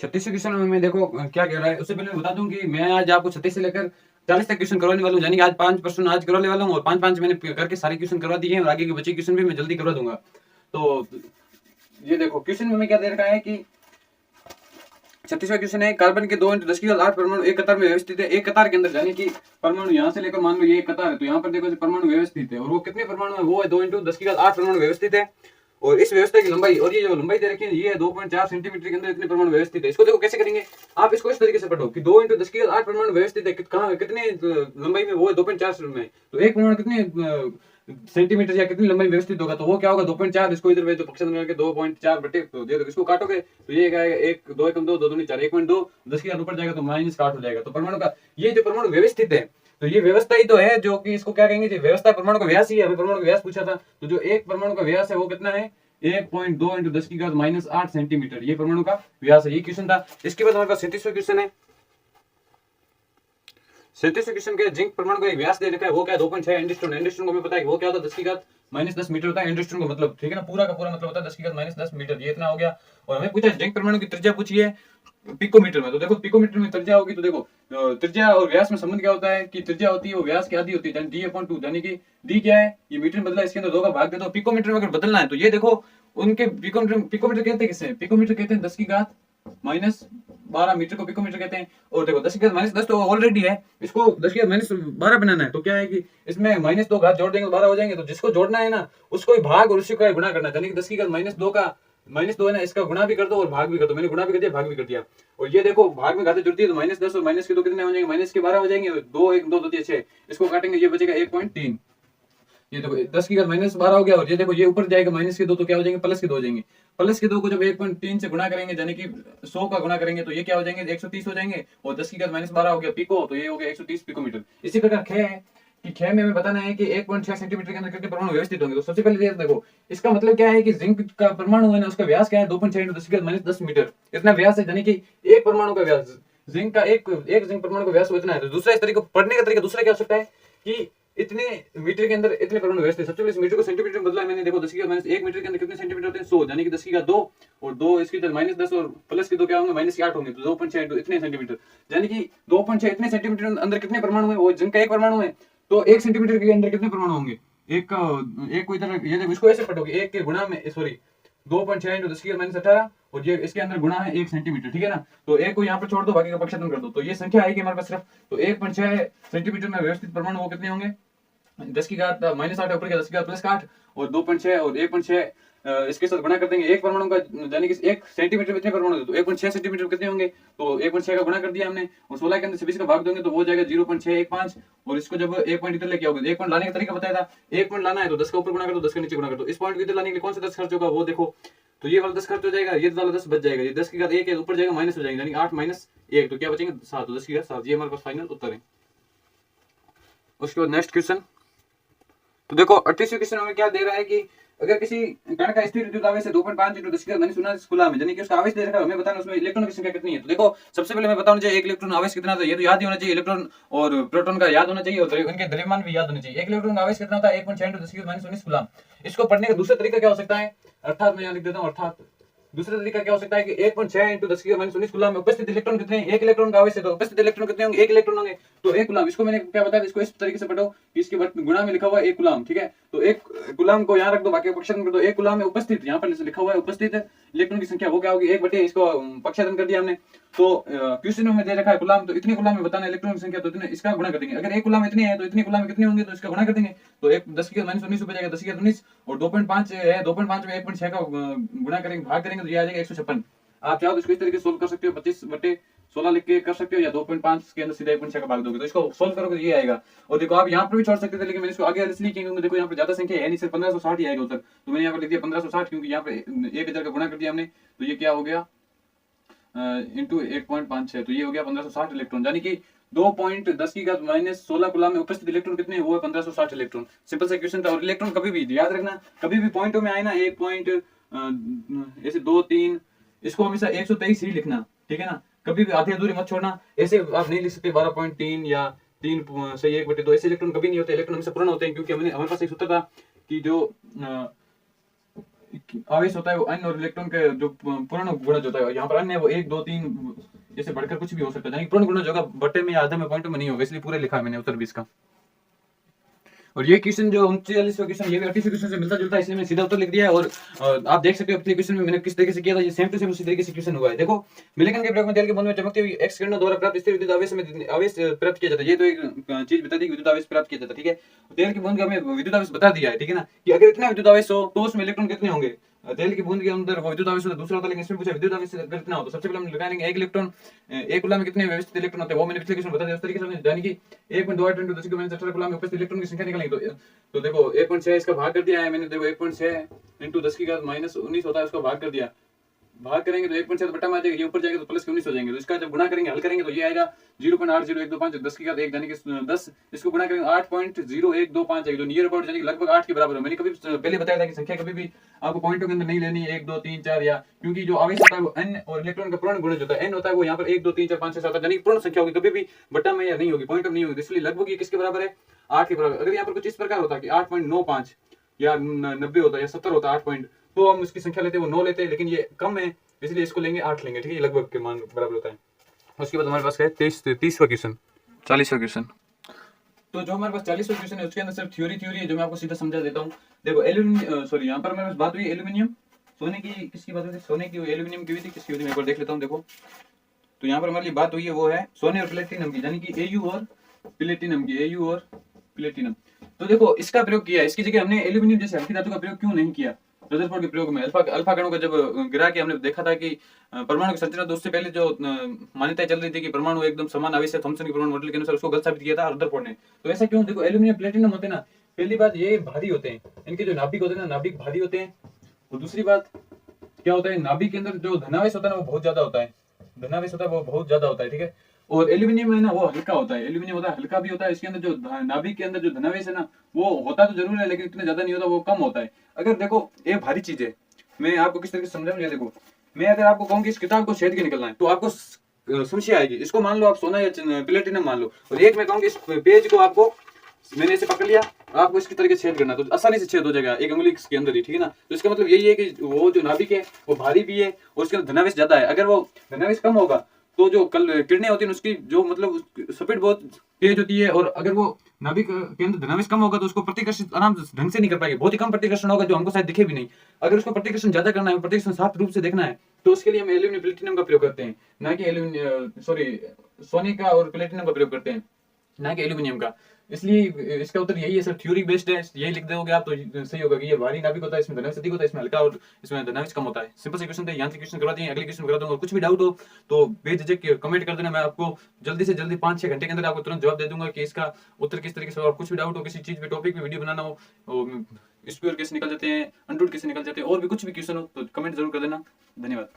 36वें question में मैं देखो क्या कह रहा है। उससे पहले मैं बता दूं कि मैं आज आपको 36 से लेकर 40 तक क्वेश्चन करवाने वाला हूं, यानी कि आज 5 प्रश्न आज करवाने वाला हूं और 5-5 मैंने करके सारे क्वेश्चन करवा दिए हैं और आगे के बचे क्वेश्चन भी मैं जल्दी करवा दूंगा। तो ये देखो क्वेश्चन में क्या दे रखा है कि 36वां क्वेश्चन है, कार्बन के 2 × 10⁸ परमाणु एक कतार में व्यवस्थित है। एक कतार के अंदर यानी कि परमाणु यहाँ से लेकर मान लो ये एक कतार है, तो यहाँ पर देखो परमाणु व्यवस्थित है और वो कितने परमाणु है, वो है 2 × 10⁸ परमाणु व्यवस्थित है। और इस व्यवस्था की लंबाई, और ये जो लंबाई दे रखी है ये है 2.4 सेंटीमीटर के अंदर इतने परमाणु व्यवस्थित है। इसको देखो कैसे करेंगे, आप इसको इस तरीके से पढ़ो कि 2 × 10⁸ परमाणु व्यवस्थित है, कहाँ कितने लंबाई में, वो है 2.4 में, तो एक परमाणु कितने सेंटीमीटर या कितनी लंबाई व्यवस्थित होगा, तो वो क्या होगा 2.4। इसको इधर भेज दो पक्षांतर करके 2.4 बटे तो दे दो, इसको काटोगे तो ये आएगा 1 2 1 2 2 2 4 1.2 10 ऊपर जाएगा तो -8 हो जाएगा। तो परमाणु का ये जो परमाणु व्यवस्थित है, तो ये व्यवस्था ही तो है जो कि इसको क्या कहेंगे, व्यवस्था परमाणु का व्यास ही है। हमें परमाणु का व्यास पूछा था, तो जो एक परमाणु का व्यास है वो कितना है 1.2 × 10⁻⁸ सेंटीमीटर, ये परमाणु का व्यास है। ये क्वेश्चन था। इसके बाद हमारे पास 37वां क्वेश्चन है। 37वें क्वेश्चन के जिंक परमाणु का एक व्यास दे रखा है, वो क्या है 2.6 एंगस्ट्रॉम। एंगस्ट्रॉम को हमें पता है वो क्या होता है 10⁻10 मीटर होता है एंगस्ट्रॉम का मतलब, ठीक है ना, पूरा का पूरा मतलब होता है 10⁻10 मीटर, ये इतना हो गया। और हमें पूछा जिंक परमाणु की त्रिज्या पूछी है पिकोमीटर में, तो देखो पिकोमीटर में त्रिज्या होगी, तो देखो त्रिज्या और व्यास में संबंध क्या होता है कि त्रिज्या होती है वो व्यास की आधी होती है, d/2, यानी कि d क्या है ये मीटर में बदला, इसके अंदर 2 का भाग दे दो। पिकोमीटर में अगर बदलना है तो ये देखो उनके पिकोमीटर कहते हैं किसे, पिकोमीटर कहते हैं 10⁻12 मीटर को पिकोमीटर कहते हैं। और देखो 10⁻10 तो ऑलरेडी है, इसको 10⁻12 बनाना है, तो क्या है कि इसमें -2 घात जोड़ देंगे तो 12 हो जाएंगे। तो जिसको जोड़ना है ना उसको ही भाग और उसी को गुणा करना है, यानी कि 10⁻2 का -2 है ना, इसका गुणा भी कर दो और भाग भी कर दो। मैंने गुणा भी कर दिया, भाग भी कर दिया। और ये देखो भाग में घातें जुड़ती है तो -10 और माइनस के 2 कितने हो जाएंगे, -12 हो जाएंगे। 2 1 2 2 3 6, इसको काटेंगे ये बचेगा 1.3। ये देखो 10⁻12 हो गया। और ये देखो ये ऊपर जाएगा -2 तो क्या हो जाएंगे +2 हो जाएंगे। +2 को जब 1.3 से गुणा करेंगे यानी कि 100 का गुणा करेंगे तो ये क्या हो जाएंगे 130 हो जाएंगे। और 10⁻12 हो गया पिको, तो ये हो गया 130 पिकोमीटर। इसी प्रकार ख है कि ख में हमें बताना है कि 1.6 सेंटीमीटर के अंदर कितने परमाणु व्यवस्थित होंगे। तो सबसे पहले देखो इसका मतलब क्या है कि जिंक का परमाणु है ना उसका व्यास क्या है 2.6 × 10⁻10 मीटर, इतना व्यास है, यानी कि एक परमाणु का व्यास जिंक का एक जिंक परमाणु का व्यास इतना है। तो दूसरा इस तरीके पढ़ने का तरीका दूसरा क्या हो सकता है कि इतने मीटर के अंदर इतने परमाणु व्यवस्थित। सबसे पहले इस मीटर को सेंटीमीटर में बदला मैंने, देखो 10⁻1 मीटर के अंदर कितने सेंटीमीटर होते हैं 100, यानी कि 10⁻2 और 2 इसके अंदर -10 और +2 क्या होंगे -8 होंगे, तो 2.6 इतने सेंटीमीटर, यानी कि 2.6 इतने सेंटीमीटर अंदर कितने परमाणु है, वो जिनका एक परमाणु है। तो 1 सेंटीमीटर के अंदर कितने परमाणु होंगे, एक को इधर ये देखो इसको ऐसे पढ़ोगे 1 के गुणा में सॉरी 2.6 × 10⁻18 और ये इसके अंदर गुणा है 1 सेंटीमीटर, ठीक है ना। तो एक को यहाँ पर छोड़ दो, बाकी का पक्षांतर कर दो, तो ये संख्या आएगी हमारे पास सिर्फ। तो 1.6 सेंटीमीटर में व्यवस्थित परमाणु वो कितने होंगे 10⁻8 ऊपर का 10⁻8 और 2.6 और 1.6 इसके साथ गुणा कर देंगे एक परमाणु का, यानी कि 1 सेंटीमीटर में कितने परमाणु है तो 1.6 सेंटीमीटर कितने होंगे, तो 1.6 का गुणा कर दिया हमने और 16 के अंदर 26 का भाग देंगे तो वो जाएगा 0.615। और इसको जब 1 पॉइंट इधर लेके आओगे, 1 पॉइंट लाने का तरीका बताया था, 1 पॉइंट लाना है तो 10 का ऊपर गुणा कर दो, 10 का नीचे गुणा कर दो। इस पॉइंट को इधर लाने के लिए कौन सा 10 खर्च होगा वो देखो, तो ये वाला 10 खर्च हो जाएगा, ये वाला 10 बच जाएगा, ये 10 की घात 1 है ऊपर जाएगा माइनस हो जाएगा, यानी 8 - 1 तो क्या बचेंगे 7, तो 10 की घात 7, ये हमारे पास फाइनल उत्तर है। उसके बाद नेक्स्ट क्वेश्चन, तो देखो 38वें क्वेश्चन में क्या दे रहा है कि अगर किसी कण का स्थिर विद्युत आवेश है 2.5 × 10⁻19 कूलम, यानी कि उसका आवेश दे रखा है, हमें बताना उसमें इलेक्ट्रॉन की संख्या कितनी है। तो देखो सबसे पहले हमें बताना चाहिए एक इलेक्ट्रॉन आवेश कितना था, ये तो याद ही होना चाहिए, इलेक्ट्रॉन और प्रोटॉन का याद होना चाहिए और उनके द्रव्यमान भी याद होने चाहिए। एक इलेक्ट्रॉन का आवेश कितना होता है 1.6 × 10⁻19 कूलम। इसको पढ़ने का दूसरा तरीका क्या हो सकता है, अर्थात मैं यहाँ लिख देता हूँ, अर्थात दूसरा तरीका क्या हो सकता है कि 1.6 × 10⁻19 कूलम में उपस्थित इलेक्ट्रॉन कितने हैं, एक इलेक्ट्रॉन का आवेश है तो उपस्थित इलेक्ट्रॉन कितने होंगे, एक इलेक्ट्रॉन होंगे तो एक कूलम। इसको मैंने क्या बताया, इसको इस तरीके से पढ़ो कि इसके गुणा में लिखा हुआ है 1 कूलम, ठीक है। तो 1 कूलम को यहाँ रख दो, बाकी पक्षांतर कर दो। 1 कूलम में उपस्थित, यहाँ पर लिखा हुआ है उपस्थित इलेक्ट्रॉन की संख्या, वो क्या होगी 1 बटे इसको पक्षांतर कर दिया हमने। तो क्वेश्चन में दे रखा है कूलम, तो इतने कूलम में बताना इलेक्ट्रॉन की संख्या, तो इतने इसका गुणा कर देंगे। अगर 1 कूलम इतने है तो इतने कूलम कितने होंगे, तो इसका गुणा कर देंगे। तो 1 10⁻19 ऊपर जाएगा 10⁻19 और 2.5 है, 2.5 में 1.6 का गुणा करेंगे, भाग करेंगे तो ये आ जाएगा 156। आप चाहो तो इसको इस तरीके से सोल्व कर सकते हो, 25/16 लिख के कर सकते हो, या 2.5 के अंदर सीधा 1.6 का भाग दोगे तो इसको सोल्व करोगे तो ये आएगा। और देखो आप यहाँ पर भी छोड़ सकते थे, लेकिन मैंने इसको आगे इसलिए किया क्योंकि देखो यहाँ पर ज्यादा संख्या है नहीं, सिर्फ 1560 ही आएगा उत्तर, तो मैंने यहाँ पर लिख दिया 1560 क्योंकि यहाँ पे 1000 का गुणा कर दिया हमने, तो ये क्या हो गया इंटू 1.56, तो ये हो गया 1560 इलेक्ट्रॉन, यानी कि 2.10⁻16 कूलम में उपस्थित इलेक्ट्रॉन कितने हैं, वो है 1560 इलेक्ट्रॉन। सिंपल सा क्वेश्चन था। और इलेक्ट्रॉन कभी भी याद रखना, कभी भी पॉइंटों में आए ना, 1 पॉइंट ऐसे 2 3, इसको हमेशा 123 ही लिखना, ठीक है ना, कभी भी आधी अधूरी मत छोड़ना। ऐसे आप नहीं लिख सकते 12.3 या 3 सही 1/2, ऐसे इलेक्ट्रॉन कभी नहीं होते, इलेक्ट्रॉन हमेशा पूर्ण होते हैं, क्योंकि हमारे पास एक सूत्र था कि जो आवेश होता है वो अन्य और इलेक्ट्रॉन के जो पूर्ण गुणज होता है, यहाँ पर अन्य वो 1 2 3 जैसे बढ़कर कुछ भी हो सकता है, यानी पूर्ण गुणज होगा, बटे में या आधे में पॉइंट में नहीं होगा, इसलिए पूरे लिखा है मैंने उत्तर 20 का। और ये क्वेश्चन जो 39वां क्वेश्चन, ये भी 38वें क्वेश्चन से मिलता जुलता है, इसलिए मैंने सीधा उत्तर लिख दिया है। और आप देख सकते हो पिछले क्वेश्चन में मैंने किस तरीके से किया था, ये सेम टू सेम उसी तरीके से क्वेश्चन हुआ है। देखो, मिलेकन के प्रयोग में तेल के बूंद में चमकती हुई एक्स किरणों द्वारा प्राप्त स्थिर विद्युत आवेश में आवेश प्राप्त किया जाता है। ये तो एक चीज बता दी कि विद्युत आवेश प्राप्त किया जाता है, ठीक है। तेल की बूंद का हमें विद्युत आवेश बता दिया है, ठीक है ना, कि अगर इतना विद्युत आवेश हो तो उसमें इलेक्ट्रॉन कितने होंगे। तेल की बूंद के अंदर वो विद्युत आवेश होता है, दूसरा होता है, लेकिन इसमें पूछा विद्युत आवेश अगर कितना हो तो सबसे पहले हम लगाएंगे एक इलेक्ट्रॉन, एक कूलम में कितने व्यवस्थित इलेक्ट्रॉन होते हैं, वो मैंने पिछले क्वेश्चन बता दिया उस तरीके से, यानी कि 1.2 × 10⁻18 कूलम में उपस्थित इलेक्ट्रॉन की संख्या निकालेंगे। तो देखो 1.6 इसका भाग कर दिया है मैंने, देखो 1.6 × 10⁻19 होता है, उसका भाग कर दिया, भाग करेंगे तो 1.6 तो बटा में आ जाएगा, ये ऊपर जाएगा तो प्लस के 19 हो जाएंगे। तो इसका जब गुणा करेंगे, हल करेंगे तो ये आएगा 0.80125 10⁻1 यानी कि 10, इसको गुणा करेंगे 8.0125 आएगी, तो नियर अबाउट यानी कि लगभग 8 के बराबर है। मैंने कभी पहले बताया था कि संख्या कभी भी आपको पॉइंटों के अंदर नहीं लेनी है 1 2 3 4, या क्योंकि जो आवेश होता है वो n और इलेक्ट्रॉन का पूर्ण गुणज होता है, n होता है वो यहाँ पर 1 2 3 4 5 6 7 यानी कि पूर्ण संख्या होगी, कभी भी बटा में या नहीं होगी, पॉइंट में नहीं होगी, इसलिए लगभग ये किसके बराबर है 8 के बराबर। अगर यहाँ पर कुछ इस प्रकार होता है कि 8.95 या 90 होता है या 70 होता है 8 पॉइंट, तो हम उसकी संख्या लेते हैं वो 9 लेते हैं, लेकिन ये कम है इसलिए इसको लेंगे 8 लेंगे, ठीक है, ये लगभग के मान बराबर होता है। उसके बाद हमारे पास है 30वां क्वेश्चन, 40वां क्वेश्चन। तो जो हमारे पास 40वां क्वेश्चन है उसके अंदर सिर्फ थ्योरी है, जो मैं आपको सीधा समझा देता हूँ। देखो एल्यूमिनियम, सॉरी यहाँ पर हमारे पास बात हुई एल्यूमिनियम, सोने की किसकी बात हुई थी, सोने की, एल्यूमिनियम की हुई थी, किसकी हुई थी मैं एक बार देख लेता हूँ। देखो तो यहाँ पर हमारी बात हुई है वो है सोने और प्लेटिनम की, यानी कि Au और प्लेटिनम की, Au और प्लेटिनम। तो देखो इसका प्रयोग किया है, इसकी जगह हमने एल्यूमिनियम जैसे हल्की धातु का प्रयोग क्यों नहीं किया। रदरफोर्ड के प्रयोग में अल्फा कणों का जब गिरा के हमने देखा था कि परमाणु की संरचना, तो उससे पहले जो मान्यता चल रही थी कि परमाणु एकदम समान आवेश है, थॉमसन के परमाणु मॉडल के अनुसार, उसको गलत साबित किया था रदरफोर्ड ने। तो ऐसा क्यों, देखो एल्यूमिनियम प्लेटिनम होते हैं ना, पहली बात ये भारी होते हैं, इनके जो नाभिक होते हैं ना, नाभिक भारी होते हैं। और दूसरी बात क्या होता है, नाभिक के अंदर जो धनावेश होता है ना वो बहुत ज्यादा होता है, धनावेश होता है वो बहुत ज्यादा होता है, ठीक है। और एल्यूमिनियम है ना वो हल्का होता है, एल्यूमिनियम होता है हल्का भी होता है, इसके अंदर जो नाभिक के अंदर जो धनावेश है ना वो होता तो जरूर है, लेकिन इतना ज्यादा नहीं होता, वो कम होता है। अगर देखो ये भारी चीज है, मैं आपको किस तरीके से समझाऊं, देखो मैं अगर आपको कहूँ कि इस किताब को छेद के निकलना है तो आपको समस्या आएगी। इसको मान लो आप सोना या प्लेटिनम मान लो, और एक मैं कहूँ कि इस पेज को आपको मैंने इसे पकड़ लिया, आपको इसकी तरीके छेद करना, तो आसानी से छेद हो जाएगा एक अंगुली के अंदर ही, ठीक है ना। तो इसका मतलब यही है कि वो जो नाभिक है वो भारी भी है और उसके अंदर धनावेश ज्यादा है। अगर वो धनावेश कम होगा तो जो किरणें होती हैं उसकी जो मतलब स्पीड बहुत तेज होती है, और अगर वो नाभिक के अंदर धनावेश कम होगा तो उसको प्रतिकर्षित आराम से ढंग से नहीं कर पाएगी, बहुत ही कम प्रतिकर्षण होगा जो हमको शायद दिखे भी नहीं। अगर उसको प्रतिकर्षण ज्यादा करना है, प्रतिकर्षण साफ रूप से देखना है, तो उसके लिए हम एल्यूमिनियम प्लेटिनम का प्रयोग करते हैं, ना कि सोने का और प्लेटिनम का प्रयोग करते हैं, ना कि एल्यूमिनियम का। इसलिए इसका उत्तर यही है सर, थ्योरी बेस्ड है, यही लिख दोगे आप तो सही होगा कि ये भारी नाभिक होता है, इसमें धनावेश अधिक होता है, इसमें हल्का और इसमें धनावेश कम होता है। सिंपल से क्वेश्चन थे, यहाँ से क्वेश्चन करवा दिए, अगले क्वेश्चन करा दूंगा। और कुछ भी डाउट हो तो बेझिझक कमेंट कर देना, मैं आपको जल्दी से जल्दी 5-6 घंटे के अंदर आपको तुरंत जवाब दे दूंगा कि इसका उत्तर किस तरीके से। और कुछ भी डाउट हो किसी चीज पे, टॉपिक पे वीडियो बनाना हो, स्क्वायर कैसे निकल जाते हैं, अंडरूट कैसे निकल जाते हैं, और भी कुछ भी क्वेश्चन हो तो कमेंट जरूर कर देना। धन्यवाद।